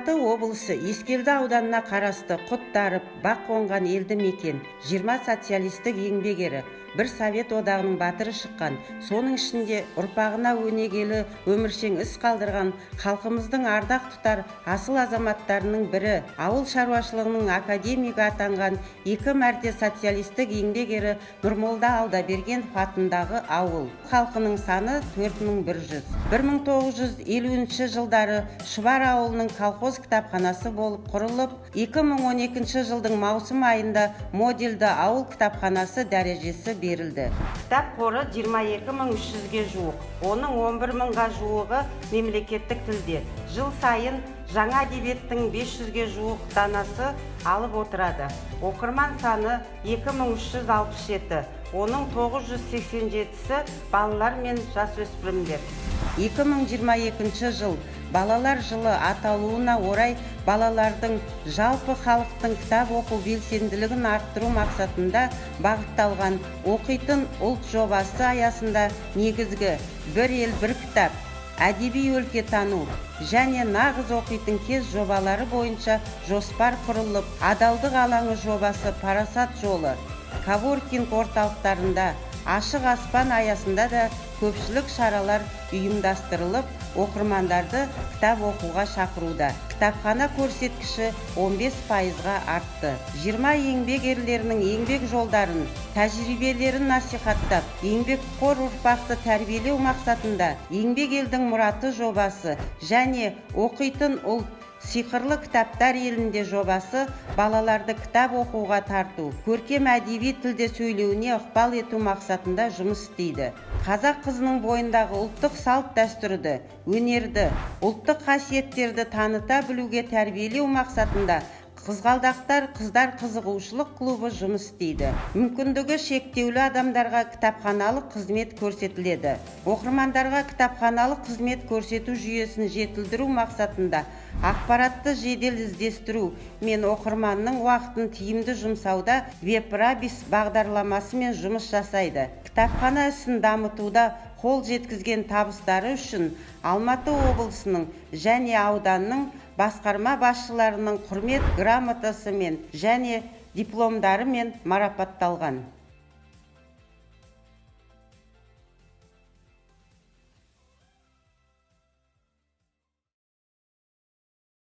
Алматы облысы Ескелді ауданына қарасты Құттарып, Баққонған елді мекен 20 социалистік еңбек ері, бір Совет одағының батыры шыққан, соның ішінде ұрпағына өнегелі өміршең із қалдырған халқымыздың ардақ тұтар асыл азаматтарының бірі, ауыл шаруашылығының академигі атанған 2 мәрте социалистік еңбек ері Нұрмолда Алдабергенов атындағы ауыл. Халқының саны 4100. 1950 жылдары Шұбар ауылының колхоз кітапханасы болып құрылып, 2012 жылдың маусым айында модельді ауыл кітапханасы дәрежесі берілді. Кітап қоры 22300-ге жуық, оның 11000-ға жуығы мемлекеттік тілде. Жыл сайын жаңа әдебиеттің 500-ге жуық данасы алып отырады. Оқырман саны 2367, оның 987-сі балалар мен жасөспірімдер. 2022 жыл балалар жылы аталуына орай балалардың жалпы халықтың кітап оқу белсенділігін арттыру мақсатында бағытталған оқитын ұлт жобасы аясында негізгі бір ел бір кітап, әдеби өлкетану және нағыз оқитын кез жобалары бойынша жоспар құрылып, адалдық алаңы жобасы парасат жолы, коворкинг орталықтарында, ашық аспан аясында да көпшілік шаралар ұйымдастырылып, оқырмандарды кітап оқуға шақыруда. Кітапхана көрсеткіші 15%-ға артты. 20 еңбек ерлерінің еңбек жолдарын, тәжірибелерін насихаттап, еңбекқор ұрпақты тәрбиелеу мақсатында еңбек елдің мұраты жобасы және оқитын ұлт сиқырлы кітаптар елінде жобасы балаларды кітап оқуға тарту, көркем әдеби тілде сөйлеуіне ықпал ету мақсатында жұмыс істейді. Қазақ қызының бойындағы ұлттық салт дәстүрді, өнерді, ұлттық қасиеттерді таныта білуге тәрбиелеу мақсатында Қызғалдақтар қыздар қызығушылық клубы жұмыс істейді. Мүмкіндігі шектеулі адамдарға кітапханалық қызмет көрсетіледі. Оқырмандарға кітапханалық қызмет көрсету жүйесін жетілдіру мақсатында ақпаратты жедел іздестіру мен оқырманның уақытын тиімді жұмсауда веб-рабис бағдарламасымен жұмыс жасайды. Кітапхана ісін дамытуда қол жеткізген табыстары үшін Алматы облысының және ауданның басқарма басшыларының құрмет грамотасымен және дипломдарымен марапатталған.